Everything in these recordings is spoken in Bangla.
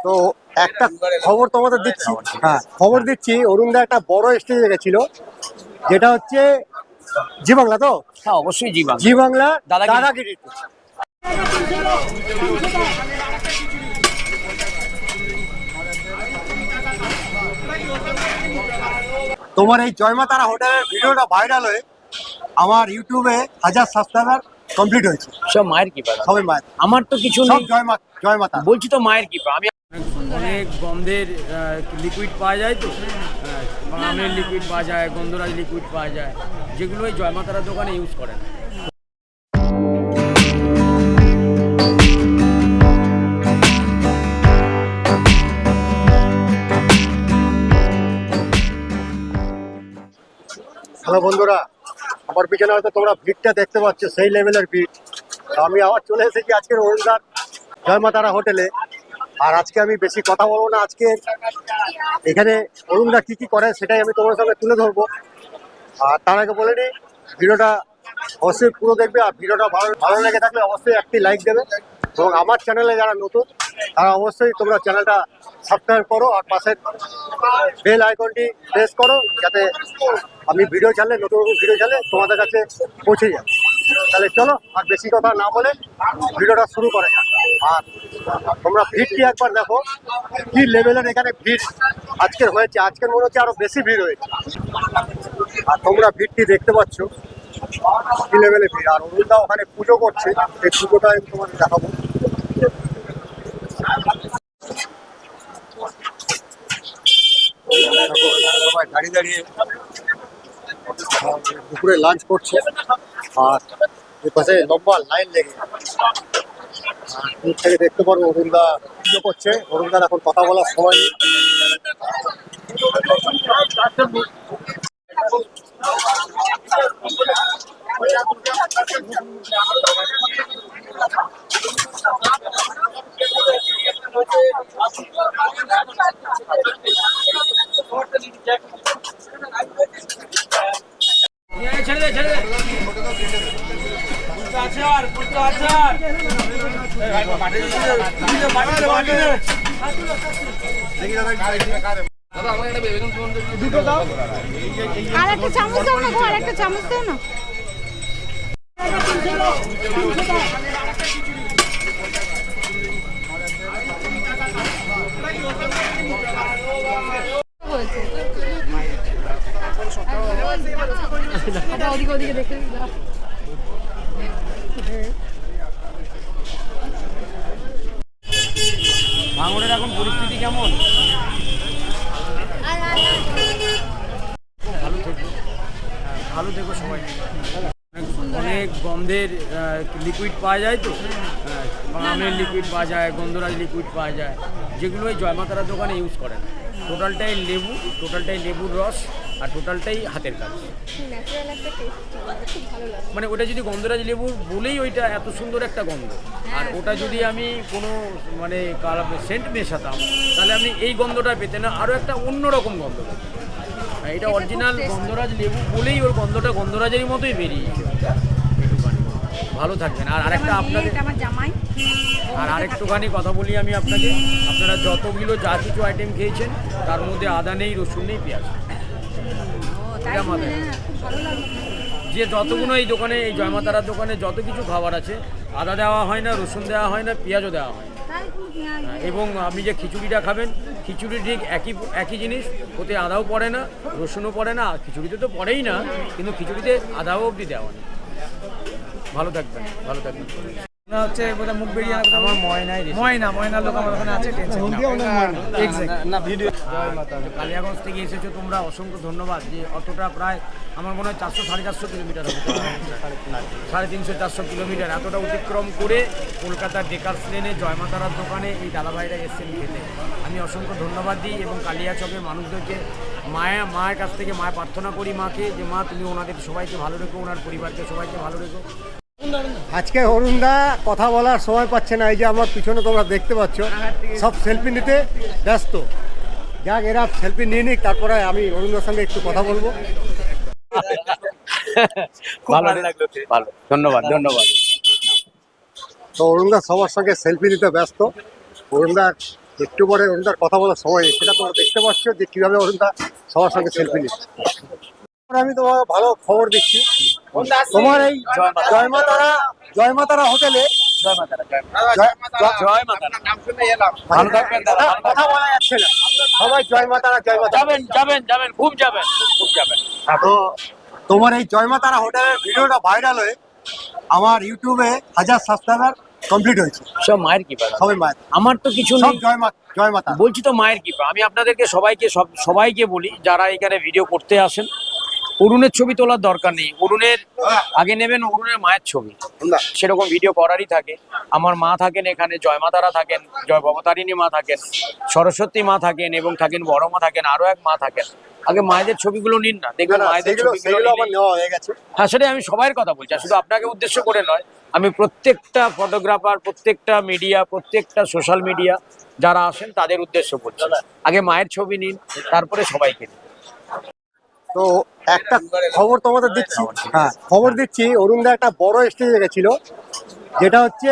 তো একটা খবর তোমাদের দিচ্ছি, হ্যাঁ খবর দিচ্ছি, অরুণদা একটা বড় স্টেজে গেছিল, যেটা হচ্ছে জি বাংলা। তো হ্যাঁ অবশ্যই জি বাংলা। জি বাংলা দাদাগিরি। দাদাগিরি। তোমার এই জয়মা তারা হোটেলের ভিডিওটা ভাইরাল হয়ে আমার ইউটিউবে 1000 সাবস্ক্রাইবার কমপ্লিট হয়েছে। সব মায়ের কৃপা। সবাই মায়ের, আমার তো কিছু সব নেই, জয় মাতা। বলছি তো মায়ের কৃপা। আমি অনেক গন্ধের লিকুইড পাওয়া যায়, তো আমের লিকুইড পাওয়া যায়, গন্ধরাজ লিকুইড পাওয়া যায়, যেগুলো ওই জয়মাতারার দোকানে ইউজ করেন। হ্যালো বন্ধুরা, আমার পিছনে হয়তো তোমরা ভিড়টা দেখতে পাচ্ছ, সেই লেভেলের ভিড়। তো আমি আবার চলে এসেছি আজকের অরুণদার জয়মা তারা হোটেলে। আর আজকে আমি বেশি কথা বলবো না, আজকে এখানে অরুণদা কি কি করে সেটাই আমি তোমার সঙ্গে তুলে ধরবো। আর তার আগে বলে নিই, ভিডিওটা অবশ্যই পুরো দেখবে, আর ভিডিওটা ভালো ভালো লেগে থাকলে অবশ্যই একটি লাইক দেবে। এবং আমার চ্যানেলে যারা নতুন তারা অবশ্যই তোমরা চ্যানেলটা সাবস্ক্রাইব করো, আর পাশের বেল আইকনটি প্রেস করো, যাতে আমি ভিডিও ছাড়লে, নতুন নতুন ভিডিও ছাড়লে তোমাদের কাছে পৌঁছে যাবে। তাহলে চলো আর বেশি কথা না বলে ভিডিওটা শুরু করা যাক। আর তোমরা ভিড়টি একবার দেখো, কি লেভেলের এখানে ভিড় আজকের হয়েছে। আজকের মনে হচ্ছে আরো বেশি ভিড় হয়েছে। আর তোমরা ভিড়টি দেখতে পাচ্ছ কি লেভেলের ভিড়। আর অরুণদা ওখানে পুজো করছে, এই পুজোটা আমি তোমাদের দেখাবো। সবাই দাঁড়িয়ে দাঁড়িয়ে দুপুরে লাঞ্চ করছে, আর এর পাশে লম্বা লাইন লেগে। দূর থেকে দেখতে পারবো অরুণদা পুজো করছে। অরুণদার এখন কথা বলার সময় নেই। ছেড়ে দে আচার আচার আর একটা চামচ দাও না গো, আর একটা চামচ দাও না। ওদিকে ওদিকে দেখে ভাঙড়ের এখন পরিস্থিতি কেমন? ভালো থেকো, ভালো থেকো সবাই। অনেক গন্ধের লিকুইড পাওয়া যায়, তো আমের লিকুইড পাওয়া যায়, গন্ধরাজ লিকুইড পাওয়া যায়, যেগুলো ওই জয়মাতারার দোকানে ইউজ করেন। টোটালটাই লেবু, টোটালটাই লেবুর রস, আর টোটালটাই হাতের কাজ। মানে ওটা যদি গন্ধরাজ লেবু বলেই ওইটা এত সুন্দর একটা গন্ধ, আর ওটা যদি আমি কোনো মানে সেন্ট মেশাতাম তাহলে আপনি এই গন্ধটা পেতেন না, আরও একটা অন্যরকম গন্ধ পেতেন। এটা অরিজিনাল গন্ধরাজ লেবু বলেই ওর গন্ধটা গন্ধরাজেরই মতোই বেরিয়েছে। ভালো থাকবেন। আর আরেকটা আপনাদের আরেকটুখানি কথা বলি আমি আপনাকে, আপনারা যতগুলো যা কিছু আইটেম খেয়েছেন তার মধ্যে আদা নেই, রসুন নেই, পেঁয়াজ। এটা মাথায় যে যতগুলো এই দোকানে, এই জয়মাতারার দোকানে যত কিছু খাবার আছে, আদা দেওয়া হয় না, রসুন দেওয়া হয় না, পেঁয়াজও দেওয়া হয় না। এবং আপনি যে খিচুড়িটা খাবেন, খিচুড়ি ঠিক একই জিনিস, ওতে আদাও পড়ে না, রসুনও পড়ে না, খিচুড়িতে তো পড়েই না, কিন্তু খিচুড়িতে আদাও অবধি দেওয়া নেই। ভালো থাকবেন, ভালো থাকবেন। হচ্ছে বোধহয় মুখ বেরিয়ে আমার ময়নার লোক আমার ওখানে আছে, টেনশন না। ভিডিও কালিয়াগঞ্জ থেকে এসেছো তোমরা, অসংখ্য ধন্যবাদ। যে অতটা প্রায় আমার মনে হয় 400-450 কিলোমিটার হবে, 350-400 কিলোমিটার এতটা অতিক্রম করে কলকাতার ডেকার্স লেনে জয়মাতারার দোকানে এই দাদাভাইরা এসছেন খেতে। আমি অসংখ্য ধন্যবাদ দিই এবং কালিয়াচকের মানুষদেরকে মায়ের কাছ থেকে প্রার্থনা করি মাকে, যে মা তুমি ওনাদের সবাইকে ভালো রেখো, ওনার পরিবারকে সবাইকে ভালো রেখো। আজকে অরুণদা কথা বলার সময় পাচ্ছে না। এই যে আমার পিছনে তোমরা দেখতে পাচ্ছ, সব সেলফি নিতে ব্যস্ত। যাক, এরা সেলফি নিয়ে নিক, তারপরে আমি অরুণদার সঙ্গে একটু কথা বলবো। ভালো লাগলো, ভালো, ধন্যবাদ ধন্যবাদ। তো অরুণদা সবার সঙ্গে সেলফি নিতে ব্যস্ত। অরুণদার একটু পরে অরুণদার কথা বলার সময় নেই, সেটা তোমরা দেখতে পাচ্ছ যে কিভাবে অরুণদা সবার সঙ্গে সেলফি নিচ্ছে। আমি তোমার ভালো খবর দিচ্ছি, তোমার এই জয় মা তারা হোটেলে জয় মাতারা নাম শুনে এলাম। ভালো থাকবেন দাদা, ভালো থাকবেন। কথা বলা যাচ্ছে না, সবাই জয় মা তারা জয় মা তারা। যাবেন খুব যাবেন। তো তোমার এই জয় মা তারা হোটেলের ভিডিওটা ভাইরাল হয়ে আমার ইউটিউবে 1000 সাবস্ক্রাইবার কমপ্লিট হয়েছে। সব মায়ের কৃপা দাদা। সবাই মায়ের, আমার তো কিছু সব নেই, জয় মাতা। বলছি তো মায়ের কৃপা। আমি আপনাদেরকে সবাইকে বলি যারা এখানে ভিডিও করতে আসেন, অরুণের ছবি তোলার দরকার নেই। অরুণের আগে নেবেন অরুণের মায়ের ছবি, সেরকম ভিডিও করারই থাকে। আমার মা থাকেন এখানে, জয় মাতারা থাকেন, জয় ভবতারিণী মা থাকেন, সরস্বতী মা থাকেন এবং থাকেন বড় মা থাকেন, আরো এক মা থাকেন। আগে মায়েদের ছবিগুলো নিন না, দেখবেন মায়েদের ছবিগুলো সেগুলো আবার নিলেই- নেওয়া হয়ে গেছে। হ্যাঁ, সেটাই আমি সবাইয়ের কথা বলছি, আর শুধু আপনাকে উদ্দেশ্য করে নয়। আমি প্রত্যেকটা ফটোগ্রাফার, প্রত্যেকটা মিডিয়া, প্রত্যেকটা সোশ্যাল মিডিয়া যারা আসেন তাদের উদ্দেশ্য বলছি, আগে মায়ের ছবি নিন, তারপরে সবাইকে নিন। তো একটা খবর তোমাদের দিচ্ছি, খবর দিচ্ছি, অরুণদা একটা বড় স্টেজে গেছিল, যেটা হচ্ছে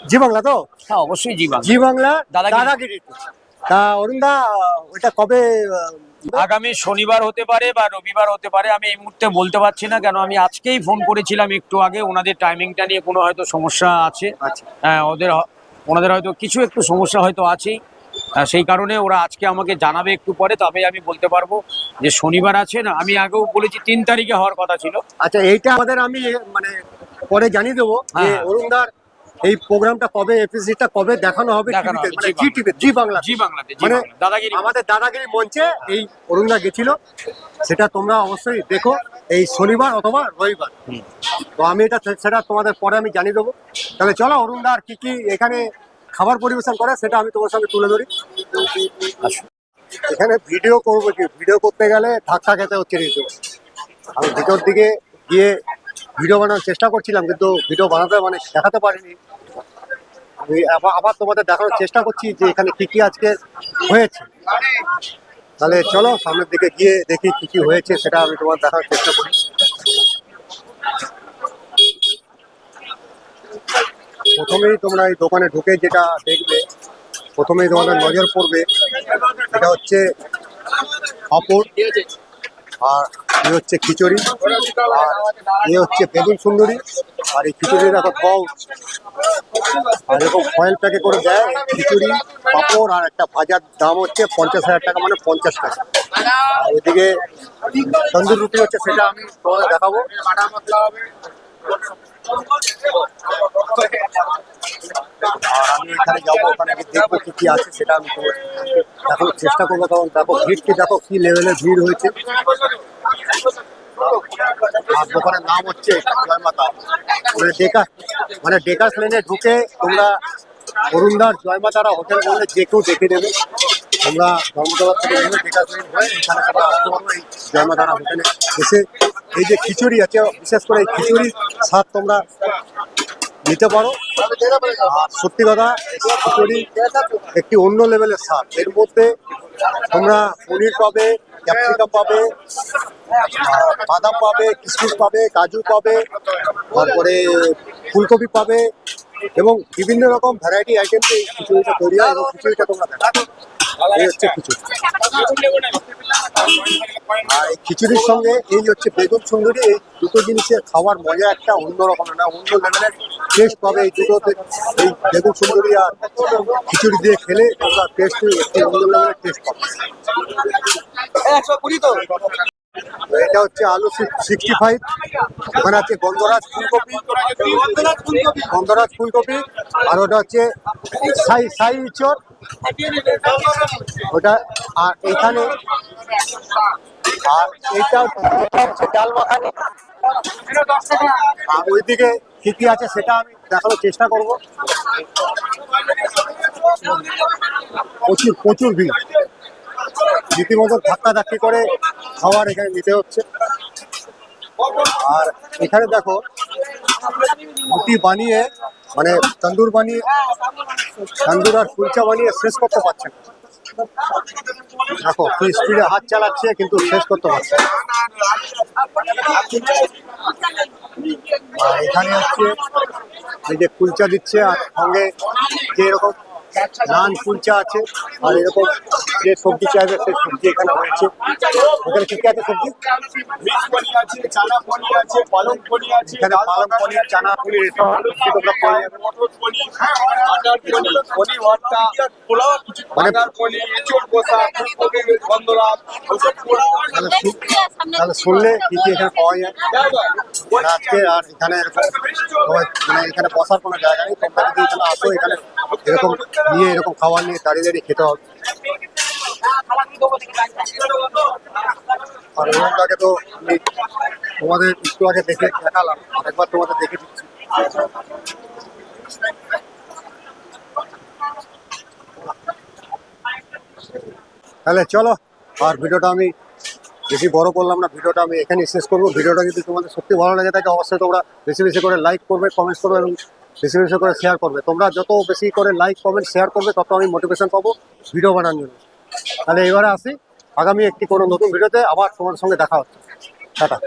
জি বাংলা। তো হ্যাঁ, অবশ্যই জীবন। জি বাংলা দাদাগিরি। দাদাগিরি। তা অরুণদা ওইটা কবে? আগামী শনিবার হতে পারে বা রবিবার হতে পারে, আমি এই মুহূর্তে বলতে পারছি না, কেন আমি আজকেই ফোন করেছিলাম একটু আগে। ওনাদের টাইমিংটা নিয়ে কোনো হয়তো সমস্যা আছে। আচ্ছা। হ্যাঁ, ওনাদের হয়তো কিছু একটু সমস্যা হয়তো আছেই, সেই কারণে ওরা আজকে আমাকে জানাবে একটু পরে, তবে আমি বলতে পারবো যে শনিবার আছে। না, আমি আগেও বলেছি 3 তারিখে হওয়ার কথা ছিল। আচ্ছা, এইটা আমাদের আমি মানে পরে জানিয়ে দেবো যে হ্যাঁ। অরুণদার এই প্রোগ্রামটা কবে, এপিসোডটা কবে দেখানো হবে দেখানো টিভিতে, হবে, মানে জি জি টিভি, জি বাংলা। জি বাংলাতে, জি মানে বাংলা, দাদাগিরি। আমাদের দাদাগিরি মঞ্চে এই অরুণদা গেছিল, সেটা তোমরা অবশ্যই দেখো এই শনিবার অথবা রবিবার। তো আমি সেটা তোমাদের পরে আমি জানিয়ে দেবো। তাহলে চলো, অরুণদা আর কি এখানে খাবার পরিবেশন করে সেটা আমি তোমার সঙ্গে তুলে ধরি। এখানে ভিডিও করবো, কি ভিডিও করতে গেলে ধাক্কা খেতে হচ্ছে রীতি। আমি ভিতর দিকে গিয়ে ভিডিও বানানোর চেষ্টা করছিলাম, কিন্তু ভিডিও বানাতে মানে দেখাতে পারিনি। আমি আবার তোমাদের দেখানোর চেষ্টা করছি যে এখানে কি আজকে হয়েছে। তাহলে চলো সামনের দিকে গিয়ে দেখি কি হয়েছে, সেটা আমি তোমার দেখানোর চেষ্টা করি। প্রথমেই তোমরা এই দোকানে ঢুকে যেটা দেখবে, প্রথমেই তোমাদের নজর পড়বে, এটা হচ্ছে পাঁপড়, আর এ হচ্ছে খিচুড়ি, আর এ হচ্ছে বেগুন সুন্দরী, আর এই খিচুড়ির দেখো পাউচ, আর এরকম ফয়েল প্যাকে করে দেয়। খিচুড়ি, পাঁপড় আর একটা ভাজার দাম হচ্ছে 50,000 টাকা, মানে 50 টাকা। আর ওইদিকে তন্দুর রুটি হচ্ছে, সেটা আমি তোমাদের দেখাবো। আর আমি এখানে যাবো, ওখানে গিয়ে দেখবো কি আছে, সেটা আমি দেখানোর চেষ্টা করবো। কারণ দেখো ভিড়টি, দেখো কি লেভেলের ভিড় হয়েছে। আর দোকানের নাম হচ্ছে জয় মাতা। মানে ডেকাস লেনে ঢুকে তোমরা অরুণদার জয় মাতারা হোটেল বললে যে কেউ দেখে দেবে। তোমরা ধর্মতলা থেকে নেমে ডেকাস লেন হয়ে এখানে তোমরা আসতে পারবো। এই জয় মাতারা হোটেলে এসে এই যে খিচুড়ি আছে, বিশেষ করে এই খিচুড়ির স্বাদ তোমরা নিতে পারো। আর সত্যি কথা, খিচুড়ি একটি অন্য লেভেলের স্বাদ। এর মধ্যে তোমরা পনির পাবে, ক্যাপসিকাম পাবে, বাদাম পাবে, কিশমিশ পাবে, কাজু পাবে, তারপরে ফুলকপি পাবে, এবং বিভিন্ন রকম ভ্যারাইটি আইটেম এই খিচুড়িটা তৈরি হয়। এবং খিচুড়িটা তোমরা দেখো, এই হচ্ছে খিচুড়ি। আর এই খিচুড়ির সঙ্গে এই হচ্ছে বেগুন সুন্দরী। এই দুটো জিনিসের খাওয়ার মজা একটা অন্যরকম, না অন্য লেভেলের টেস্ট পাবে এই দুটোতে। এই বেগুন সুন্দরী আর খিচুড়ি দিয়ে খেলে তোমরা টেস্ট একটি অন্য লেভেলের টেস্ট পাবে। এটা হচ্ছে আলু 65, ওখানে আছে গন্ধরাজ ফুলকপি, আর ওটা হচ্ছে সাই ইঁচড় ওটা। আর এখানে আর এটা হচ্ছে ডাল মাখানি। আর ওইদিকে কি আছে সেটা আমি দেখানোর চেষ্টা করব। প্রচুর ভিড়, রীতিমতো ধাক্কি করে খাবার এখানে নিতে হচ্ছে। আর এখানে দেখো রুটি বানিয়ে, মানে তন্দুর বানিয়ে, তন্দুর আর কুলচা বানিয়ে শেষ করতে পারছে না। দেখো কি স্পিডে হাত চালাচ্ছে, কিন্তু শেষ করতে পারছে না। আর এখানে হচ্ছে এই যে কুলচা দিচ্ছে, আর সঙ্গে যে এরকম নান কুলচা আছে, আর এরকম যে সবজি চাইবে সেই সবজি এখানে রয়েছে। এখানে কি কি আছে সবজি? মিক্স পনির আছে, চানা পনির আছে, পালং পনির আছে, এখানে পালং পনির, চানা পনির এসব সবজি তোমরা পেয়ে যাবে। মটর পনির, আটার পনির, পনির ভর্তা, পোলাও, বাটার পনির, এঁচড় কষা, ফুলকপি গন্ধরাম, ওসব পোলাও। তাহলে শুনলে কি কি এখানে পাওয়া যায় আর আজকে। আর এখানে এরকম সবাই মানে এখানে বসার কোনো জায়গা নেই, তোমরা যদি এখানে আসো এখানে এরকম নিয়ে এরকম খাবার নিয়ে দাঁড়িয়ে দাঁড়িয়ে খেতে হবে। আর ওরকমটাকে তো আমি তোমাদের একটু আগে দেখালাম, আরেকবার তোমাদের দেখে দিচ্ছি। তাহলে চলো, আর ভিডিওটা আমি বেশি বড় করলাম না, ভিডিওটা আমি এখানেই শেষ করবো। ভিডিওটা যদি তোমাদের সত্যি ভালো লাগে থাকে অবশ্যই তোমরা বেশি বেশি করে লাইক করবে, কমেন্টস করবে এবং বেশি বেশি করে শেয়ার করবে। তোমরা যত বেশি করে লাইক কমেন্ট শেয়ার করবে তত আমি মোটিভেশন পাবো ভিডিও বানানোর জন্য। তাহলে এবারে আসি, আগামী একটি কোনো নতুন ভিডিওতে আবার তোমাদের সঙ্গে দেখা হচ্ছে। টাটা।